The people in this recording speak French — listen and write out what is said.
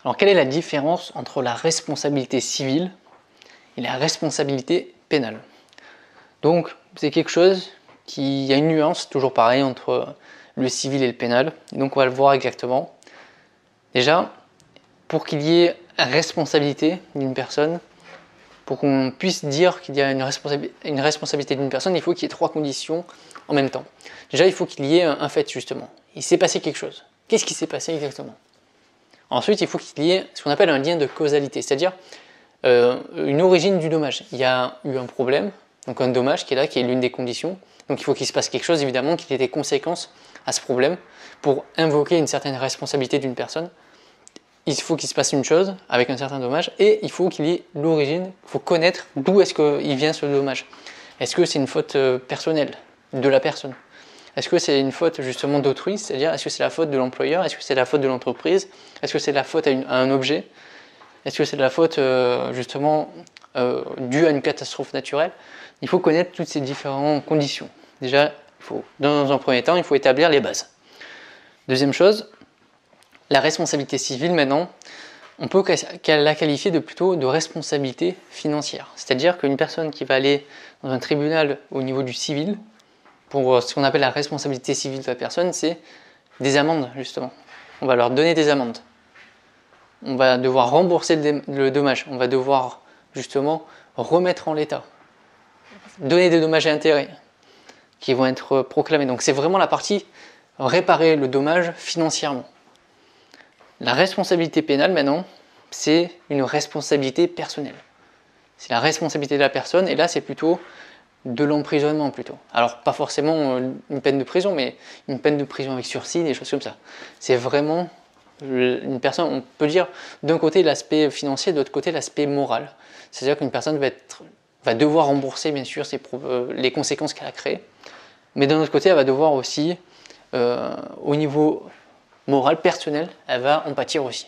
Alors quelle est la différence entre la responsabilité civile et la responsabilité pénale? Donc c'est quelque chose qui a une nuance, toujours pareil, entre le civil et le pénal. Et donc on va le voir exactement. Déjà, pour qu'il y ait responsabilité d'une personne, pour qu'on puisse dire qu'il y a une responsabilité d'une personne, il faut qu'il y ait trois conditions en même temps. Déjà, il faut qu'il y ait un fait, justement. Il s'est passé quelque chose. Qu'est-ce qui s'est passé exactement? Ensuite, il faut qu'il y ait ce qu'on appelle un lien de causalité, c'est-à-dire une origine du dommage. Il y a eu un problème, donc un dommage qui est là, qui est l'une des conditions. Donc il faut qu'il se passe quelque chose, évidemment, qu'il y ait des conséquences à ce problème pour invoquer une certaine responsabilité d'une personne. Il faut qu'il se passe une chose avec un certain dommage et il faut qu'il y ait l'origine, il faut connaître d'où est-ce qu'il vient ce dommage. Est-ce que c'est une faute personnelle de la personne? Est-ce que c'est une faute justement d'autrui, c'est-à-dire est-ce que c'est la faute de l'employeur? Est-ce que c'est la faute de l'entreprise? Est-ce que c'est la faute à un objet? Est-ce que c'est de la faute justement due à une catastrophe naturelle? Il faut connaître toutes ces différentes conditions. Déjà, dans un premier temps, il faut établir les bases. Deuxième chose, la responsabilité civile maintenant, on peut la qualifier plutôt de responsabilité financière. C'est-à-dire qu'une personne qui va aller dans un tribunal au niveau du civil, pour ce qu'on appelle la responsabilité civile de la personne, c'est des amendes justement. On va leur donner des amendes. On va devoir rembourser le dommage. On va devoir justement remettre en l'état. Donner des dommages et intérêts qui vont être proclamés. Donc c'est vraiment la partie réparer le dommage financièrement. La responsabilité pénale maintenant, c'est une responsabilité personnelle. C'est la responsabilité de la personne et là c'est plutôt de l'emprisonnement plutôt. Alors pas forcément une peine de prison, mais une peine de prison avec sursis, des choses comme ça. C'est vraiment une personne, on peut dire d'un côté l'aspect financier, de l'autre côté l'aspect moral. C'est-à-dire qu'une personne va devoir rembourser bien sûr les conséquences qu'elle a créées, mais d'un autre côté elle va devoir aussi, au niveau moral, personnel, elle va en pâtir aussi.